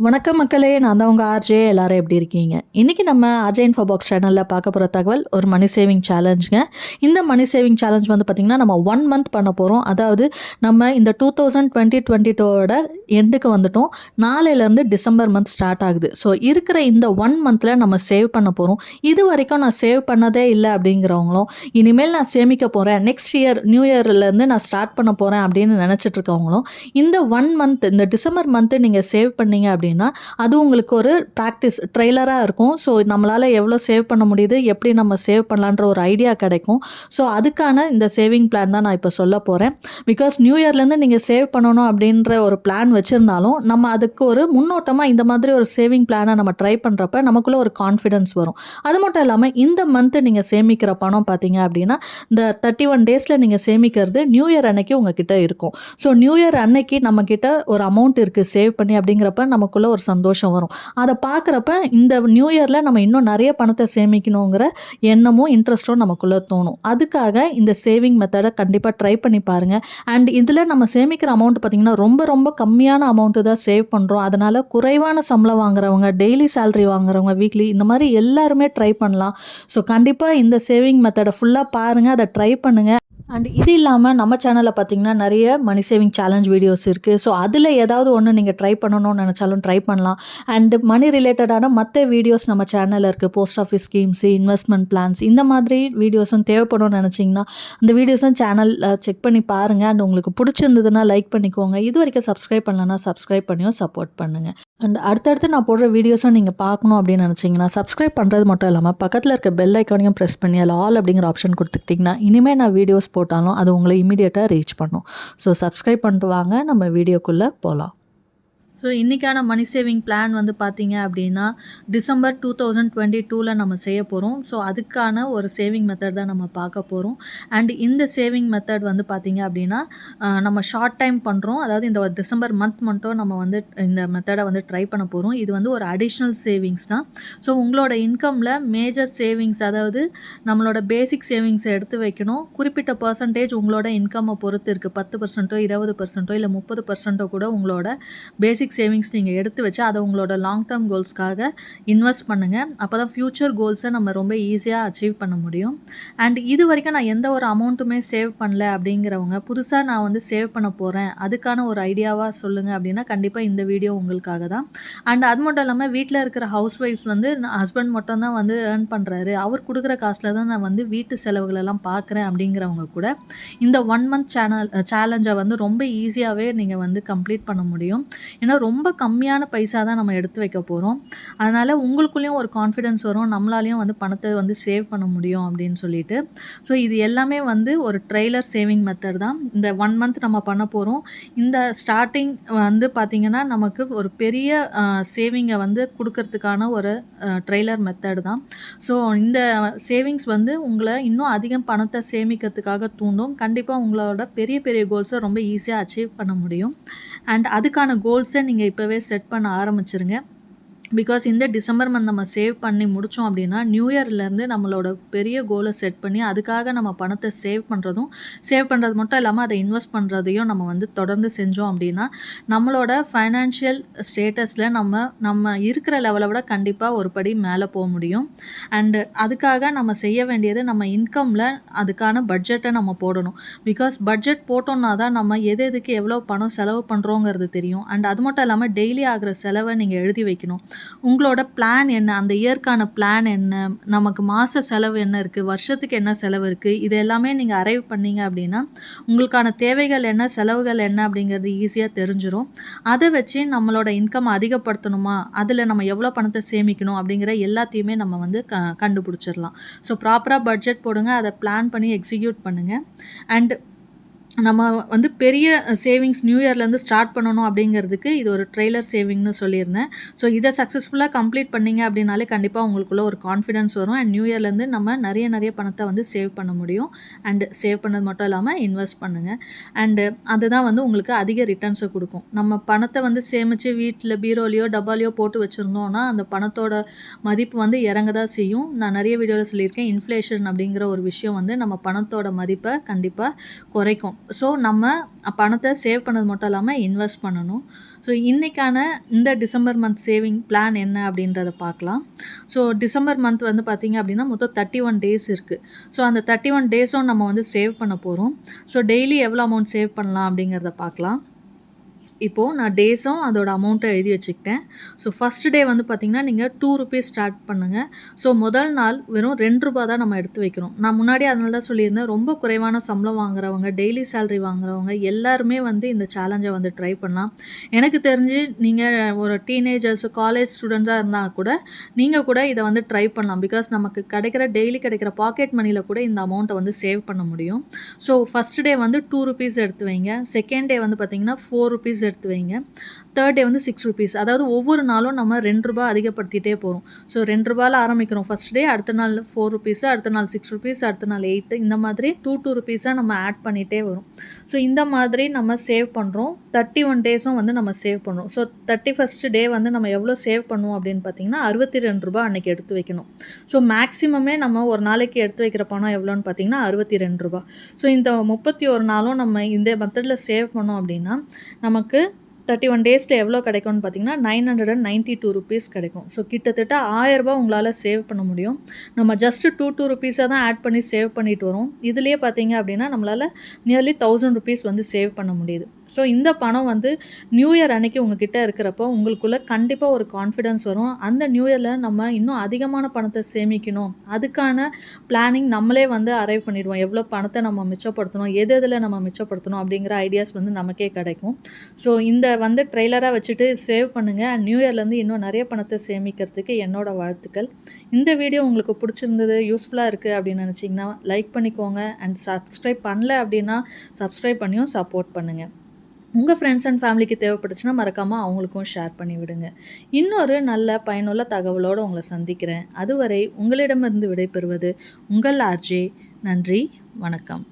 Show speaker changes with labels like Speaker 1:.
Speaker 1: வணக்கம் மக்களே! நான் தான் உங்க ஆர்ஜே. எல்லாரும் எப்படி இருக்கீங்க? இன்னைக்கு நம்ம ஆர்ஜே இன்ஃபோ பாக்ஸ் சேனல்ல பார்க்க போற தகவல் ஒரு மணி சேவிங் சேலஞ்சுங்க. இந்த மணி சேவிங் சேலஞ்ச் வந்து பார்த்தீங்கன்னா, நம்ம 1 மந்த் பண்ண போறோம். அதாவது நம்ம இந்த 2022ஓட எண்டுக்கு வந்துட்டோம். நாளையிலேருந்து டிசம்பர் மந்த் ஸ்டார்ட் ஆகுது. ஸோ இருக்கிற இந்த 1 மந்த்ல நம்ம சேவ் பண்ண போறோம். இதுவரைக்கும் நான் சேவ் பண்ணதே இல்ல அப்படிங்கிறவங்களும், இனிமேல் நான் சேமிக்க போறேன். நெக்ஸ்ட் இயர் நியூ இயர்லேருந்து நான் ஸ்டார்ட் பண்ண போறேன் அப்படின்னு நினைச்சிட்டு இருக்கவங்களும், இந்த 1 மந்த் இந்த டிசம்பர் மந்த் நீங்க சேவ் பண்ணீங்க அப்படின்னா, அது உங்களுக்கு ஒரு பிராக்டிஸ் ட்ரெய்லரா இருக்கும். ஸோ நம்மளால எவ்வளோ சேவ் பண்ண முடியுது, எப்படி நம்ம சேவ் பண்ணலான்ற ஒரு ஐடியா கிடைக்கும். ஸோ அதுக்கான இந்த சேவிங் பிளான் தான் நான் இப்போ சொல்ல போறேன். பிகாஸ் நியூ இயர்லேருந்து நீங்க சேவ் பண்ணணும் அப்படின்ற ஒரு பிளான் வச்சிருந்தாலும், நம்ம அதுக்கு ஒரு முன்னோட்டமா இந்த மாதிரி ஒரு சேவிங் பிளானை நம்ம ட்ரை பண்றப்ப நமக்குள்ள ஒரு கான்ஃபிடன்ஸ் வரும். அது மட்டும் இல்லாம இந்த மந்த் நீங்க சேமிக்கிற பணம் பார்த்தீங்க அப்படின்னா, இந்த 31 டேஸ்ல நீங்க சேமிக்கிறது நியூ இயர் அன்னைக்கு உங்ககிட்ட இருக்கும். ஸோ நியூ இயர் அன்னைக்கு நம்மகிட்ட ஒரு அமௌண்ட் இருக்கு சேவ் பண்ணி அப்படிங்கிறப்ப நமக்குள்ள ஒரு சந்தோஷம் வரும். அதை பார்க்குறப்ப இந்த நியூ இயர்ல நம்ம இன்னும் நிறைய பணத்தை சேமிக்கணுங்கிற எண்ணமும் இன்ட்ரெஸ்ட்டும் நமக்குள்ள தோணும். அதுக்காக இந்த சேவிங் மெத்தடை கண்டிப்பாக ட்ரை பண்ணி பாருங்க. அண்ட் இதில் நம்ம சேமிக்கிற அமௌண்ட் பார்த்தீங்கன்னா ரொம்ப ரொம்ப கம்மியான அமௌண்ட்டு தான் சேவ் பண்ணுறோம். அதனால குறைவான சம்பளம் வாங்குறவங்க, டெய்லி சேலரி வாங்குறவங்க, வீக்லி இந்த மாதிரி எல்லாருமே ட்ரை பண்ணலாம். ஸோ கண்டிப்பாக இந்த சேவிங் மெத்தடை ஃபுல்லாக பாருங்க, அதை ட்ரை பண்ணுங்க. அண்ட் இது இல்லாமல் நம்ம சேனலில் பார்த்தீங்கன்னா நிறைய மணி சேவிங் சேலஞ்ச் வீடியோஸ் இருக்குது. ஸோ அதில் ஏதாவது ஒன்று நீங்கள் ட்ரை பண்ணணும்னு நினச்சாலும் ட்ரை பண்ணலாம். அண்ட் மணி ரிலேட்டடான மற்ற வீடியோஸ் நம்ம சேனலில் இருக்குது. Post office schemes, investment plans இந்த மாதிரி வீடியோஸும் தேவைப்படும்னு நினச்சிங்கன்னா அந்த வீடியோஸும் சேனலில் செக் பண்ணி பாருங்கள். அண்ட் உங்களுக்கு பிடிச்சிருந்ததுன்னா லைக் பண்ணிக்கோங்க. இது வரைக்கும் சப்ஸ்கிரைப் பண்ணலன்னா சப்ஸ்கிரைப் பண்ணியும் சப்போர்ட் பண்ணுங்கள். அண்ட் அடுத்தடுத்து நான் போடுற வீடியோஸும் நீங்கள் பார்க்கணும் அப்படின்னு நினச்சிங்கன்னா சப்ஸ்கிரைப் பண்ணுறது மட்டும் இல்லாமல் பக்கத்தில் இருக்க பெல் ஐக்கானையும் ப்ரெஸ் பண்ணி அதில் ஆல் அப்படிங்கிற ஆப்ஷன் கொடுத்துக்கிட்டிங்கன்னா இனிமேல் நான் வீடியோஸ் போட்டாலும் அது உங்களை இமீடியட்டாக ரீச் பண்ணும். ஸோ சப்ஸ்கிரைப் பண்ணிட்டு வாங்க, நம்ம வீடியோக்குள்ளே போகலாம். ஸோ இன்றைக்கான மணி சேவிங் பிளான் வந்து பார்த்தீங்க அப்படின்னா டிசம்பர் 2022ல் நம்ம செய்ய போகிறோம். ஸோ அதுக்கான ஒரு சேவிங் மெத்தட் தான் நம்ம பார்க்க போகிறோம். அண்ட் இந்த சேவிங் மெத்தட் வந்து பார்த்தீங்க அப்படின்னா நம்ம ஷார்ட் டைம் பண்ணுறோம். அதாவது இந்த டிசம்பர் மந்த் மட்டும் நம்ம வந்து இந்த மெத்தடை வந்து ட்ரை பண்ண போகிறோம். இது வந்து ஒரு அடிஷ்னல் சேவிங்ஸ் தான். ஸோ உங்களோட இன்கமில் மேஜர் சேவிங்ஸ், அதாவது நம்மளோட பேசிக் சேவிங்ஸை எடுத்து வைக்கணும். குறிப்பிட்ட பர்சன்டேஜ் உங்களோட இன்கம்மை பொறுத்து இருக்குது. 10%, 20%, இல்லை 30% கூட உங்களோட பேசிக் சேவிங்ஸ் நீங்கள் எடுத்து வச்சு அதை உங்களோட லாங் டேர்ம் கோல்ஸ்க்காக இன்வெஸ்ட் பண்ணுங்கள். அப்போ தான் ஃப்யூச்சர் கோல்ஸை நம்ம ரொம்ப ஈஸியாக அச்சீவ் பண்ண முடியும். அண்ட் இது வரைக்கும் நான் எந்த ஒரு அமௌண்ட்டுமே சேவ் பண்ணல அப்படிங்கிறவங்க, புதுசாக நான் வந்து சேவ் பண்ண போகிறேன், அதுக்கான ஒரு ஐடியாவாக சொல்லுங்கள் அப்படின்னா கண்டிப்பாக இந்த வீடியோ உங்களுக்காக தான். அண்ட் அது மட்டும் இல்லாமல் வீட்டில் இருக்கிற ஹவுஸ் ஒய்ஃப்ஸ் வந்து ஹஸ்பண்ட் மட்டும் தான் வந்து ஏர்ன் பண்ணுறாரு, அவர் கொடுக்குற காசில் தான் நான் வந்து வீட்டு செலவுகளெல்லாம் பார்க்குறேன் அப்படிங்கிறவங்க கூட இந்த 1 மந்த் சேலஞ்சை வந்து ரொம்ப ஈஸியாகவே நீங்கள் வந்து கம்ப்ளீட் பண்ண முடியும். ஏன்னா ரொம்ப கம்மியான பைசா தான் நம்ம எடுத்து வைக்க போகிறோம். அதனால் உங்களுக்குள்ளேயும் ஒரு கான்ஃபிடென்ஸ் வரும், நம்மளாலையும் வந்து பணத்தை வந்து சேவ் பண்ண முடியும் அப்படின்னு சொல்லிட்டு. ஸோ இது எல்லாமே வந்து ஒரு ட்ரெய்லர் சேவிங் மெத்தட் தான். இந்த 1 மந்த் நம்ம பண்ண போகிறோம். இந்த ஸ்டார்டிங் வந்து பார்த்திங்கன்னா நமக்கு ஒரு பெரிய சேவிங்கை வந்து கொடுக்கறதுக்கான ஒரு ட்ரெய்லர் மெத்தட் தான். ஸோ இந்த சேவிங்ஸ் வந்து உங்களை இன்னும் அதிகம் பணத்தை சேமிக்கிறதுக்காக தூண்டும். கண்டிப்பாக உங்களோட பெரிய பெரிய கோல்ஸை ரொம்ப ஈஸியாக அச்சீவ் பண்ண முடியும். அண்ட் அதுக்கான கோல்ஸை நீங்கள் இப்போவே செட் பண்ண ஆரம்பிச்சிருங்க. பிகாஸ் இந்த டிசம்பர் மந்த் நம்ம சேவ் பண்ணி முடித்தோம் அப்படின்னா நியூ இயர்லேருந்து நம்மளோட பெரிய கோலை செட் பண்ணி அதுக்காக நம்ம பணத்தை சேவ் பண்ணுறது மட்டும் இல்லாமல் அதை இன்வெஸ்ட் பண்ணுறதையும் நம்ம வந்து தொடர்ந்து செஞ்சோம் அப்படின்னா நம்மளோட ஃபைனான்ஷியல் ஸ்டேட்டஸில் நம்ம இருக்கிற லெவலை விட கண்டிப்பாக ஒரு படி மேலே போக முடியும். அண்டு அதுக்காக நம்ம செய்ய வேண்டியது நம்ம இன்கமில் அதுக்கான பட்ஜெட்டை நம்ம போடணும். பிகாஸ் பட்ஜெட் போட்டோம்னா தான் நம்ம எதுக்கு எவ்வளோ பணம் செலவு பண்ணுறோங்கிறது தெரியும். அண்ட் அது மட்டும் இல்லாமல் டெய்லி ஆகிற செலவை நீங்கள் எழுதி வைக்கணும். உங்களோட பிளான் என்ன, அந்த இயர்க்கான பிளான் என்ன, நமக்கு மாத செலவு என்ன இருக்குது, வருஷத்துக்கு என்ன செலவு இருக்குது, இது எல்லாமே நீங்கள் அரைவ் பண்ணீங்க அப்படின்னா உங்களுக்கான தேவைகள் என்ன, செலவுகள் என்ன அப்படிங்கிறது ஈஸியாக தெரிஞ்சிடும். அதை வச்சு நம்மளோட இன்கம் அதிகப்படுத்தணுமா, அதில் நம்ம எவ்வளோ பணத்தை சேமிக்கணும் அப்படிங்கிற எல்லாத்தையுமே நம்ம வந்து கண்டுபிடிச்சிடலாம். ஸோ ப்ராப்பராக பட்ஜெட் போடுங்க, அதை பிளான் பண்ணி எக்ஸிக்யூட் பண்ணுங்கள். அண்ட் நம்ம வந்து பெரிய சேவிங்ஸ் நியூ இயர்லேருந்து ஸ்டார்ட் பண்ணணும் அப்படிங்கிறதுக்கு இது ஒரு ட்ரெய்லர் சேவிங்னு சொல்லியிருந்தேன். ஸோ இதை சக்ஸஸ்ஃபுல்லாக கம்ப்ளீட் பண்ணிங்க அப்படின்னாலே கண்டிப்பாக உங்களுக்குள்ள ஒரு கான்ஃபிடன்ஸ் வரும். அண்ட் நியூ இயர்லேருந்து நம்ம நிறைய பணத்தை வந்து சேவ் பண்ண முடியும். அண்டு சேவ் பண்ணது மட்டும் இல்லாமல் இன்வெஸ்ட் பண்ணுங்கள். அண்டு அதுதான் வந்து உங்களுக்கு அதிக ரிட்டர்ன்ஸை கொடுக்கும். நம்ம பணத்தை வந்து சேமித்து வீட்டில் பீரோலையோ டப்பாலையோ போட்டு வச்சுருந்தோன்னா அந்த பணத்தோட மதிப்பு வந்து இறங்க தான் செய்யும். நான் நிறைய வீடியோவில் சொல்லியிருக்கேன், இன்ஃப்ளேஷன் அப்படிங்கிற ஒரு விஷயம் வந்து நம்ம பணத்தோட மதிப்பை கண்டிப்பாக குறைக்கும். ஸோ நம்ம பணத்தை சேவ் பண்ணது மட்டும் இல்லாமல் இன்வெஸ்ட் பண்ணணும். ஸோ இன்றைக்கான இந்த டிசம்பர் மந்த் சேவிங் பிளான் என்ன அப்படின்றத பார்க்கலாம். ஸோ டிசம்பர் மந்த் வந்து பார்த்திங்க அப்படின்னா மொத்தம் 31 டேஸ் இருக்குது. ஸோ அந்த 31 டேஸும் நம்ம வந்து சேவ் பண்ண போகிறோம். ஸோ டெய்லி எவ்வளோ அமௌண்ட் சேவ் பண்ணலாம் அப்படிங்கிறத பார்க்கலாம். இப்போது நான் டேஸும் அதோட அமௌண்ட்டை எழுதி வச்சுக்கிட்டேன். ஸோ ஃபஸ்ட்டு டே வந்து பார்த்திங்கன்னா நீங்கள் ₹2 ஸ்டார்ட் பண்ணுங்கள். ஸோ முதல் நாள் வெறும் ₹2 தான் நம்ம எடுத்து வைக்கிறோம். நான் முன்னாடி அதனால தான் சொல்லியிருந்தேன், ரொம்ப குறைவான சம்பளம் வாங்குறவங்க, டெய்லி சேலரி வாங்குறவங்க எல்லாருமே வந்து இந்த சேலஞ்சை வந்து ட்ரை பண்ணலாம். எனக்கு தெரிஞ்சு நீங்கள் ஒரு டீனேஜர்ஸ், காலேஜ் ஸ்டூடெண்ட்ஸாக இருந்தால் கூட நீங்கள் கூட இதை வந்து ட்ரை பண்ணலாம். பிகாஸ் நமக்கு டெய்லி கிடைக்கிற பாக்கெட் மணியில் கூட இந்த அமௌண்ட்டை வந்து சேவ் பண்ண முடியும். ஸோ ஃபஸ்ட்டு டே வந்து ₹2 எடுத்து வைங்க. செகண்ட் டே வந்து பார்த்திங்கன்னா ₹4 எடுத்து வைங்க. தேர்ட் டே வந்து ₹6. அதாவது ஒவ்வொரு நாளும் நம்ம ₹2 அதிகப்படுத்திகிட்டே போகிறோம். ஸோ ₹2ல் ஆரம்பிக்கிறோம் ஃபஸ்ட் டே, அடுத்த நாள் ₹4, அடுத்த நாள் ₹6, அடுத்த நாள் 8, இந்த மாதிரி ₹2 நம்ம ஆட் பண்ணிகிட்டே வரும். ஸோ இந்த மாதிரி நம்ம சேவ் பண்ணுறோம். 31 டேஸும் வந்து நம்ம சேவ் பண்ணுறோம். ஸோ 31st டே வந்து நம்ம எவ்வளோ சேவ் பண்ணுவோம் அப்படின்னு பார்த்தீங்கன்னா ₹62 அன்றைக்கி எடுத்து வைக்கணும். ஸோ மேக்ஸிமமே நம்ம ஒரு நாளைக்கு எடுத்து வைக்கிற பணம் எவ்வளோன்னு பார்த்தீங்கன்னா ₹62. ஸோ இந்த 31 நாளும் நம்ம இந்த மெத்தடில் சேவ் பண்ணோம் அப்படின்னா நமக்கு 31 டேஸில் எவ்வளோ கிடைக்கும்னு பார்த்தீங்கன்னா ₹992 கிடைக்கும். ஸோ கிட்டத்தட்ட ₹1000 உங்களால் சேவ் பண்ண முடியும். நம்ம ஜஸ்ட்டு ₹2 தான் ஆட் பண்ணி சேவ் பண்ணிட்டு வரோம். இதுலேயே பார்த்தீங்க அப்படின்னா நம்மளால் நியர்லி ₹1000 வந்து சேவ் பண்ண முடியுது. ஸோ இந்த பணம் வந்து நியூ இயர் அன்னைக்கு உங்ககிட்ட இருக்கிறப்போ உங்களுக்குள்ள கண்டிப்பாக ஒரு கான்ஃபிடென்ஸ் வரும். அந்த நியூ இயரில் நம்ம இன்னும் அதிகமான பணத்தை சேமிக்கணும், அதுக்கான பிளானிங் நம்மளே வந்து அரைவ் பண்ணிடுவோம். எவ்வளோ பணத்தை நம்ம மிச்சப்படுத்தணும், எதில் நம்ம மிச்சப்படுத்தணும் அப்படிங்கிற ஐடியாஸ் வந்து நமக்கே கிடைக்கும். ஸோ இந்த வந்து ட்ரெய்லராக வச்சுட்டு சேவ் பண்ணுங்கள். அண்ட் நியூ இயர்லேருந்து இன்னும் நிறைய பணத்தை சேமிக்கிறதுக்கு என்னோட வாழ்த்துக்கள். இந்த வீடியோ உங்களுக்கு பிடிச்சிருந்தது, யூஸ்ஃபுல்லாக இருக்குது அப்படின்னு நினச்சிங்கன்னா லைக் பண்ணிக்கோங்க. அண்ட் சப்ஸ்கிரைப் பண்ணல அப்படின்னா சப்ஸ்கிரைப் பண்ணியும் சப்போர்ட் பண்ணுங்கள். உங்கள் ஃப்ரெண்ட்ஸ் அண்ட் ஃபேமிலிக்கு தேவைப்பட்டுச்சுன்னா மறக்காமல் அவங்களுக்கும் ஷேர் பண்ணி விடுங்க. இன்னொரு நல்ல பயனுள்ள தகவலோடு உங்களை சந்திக்கிறேன். அதுவரை உங்களிடமிருந்து விடைபெறுவது உங்கள் ஆர்ஜே. நன்றி, வணக்கம்.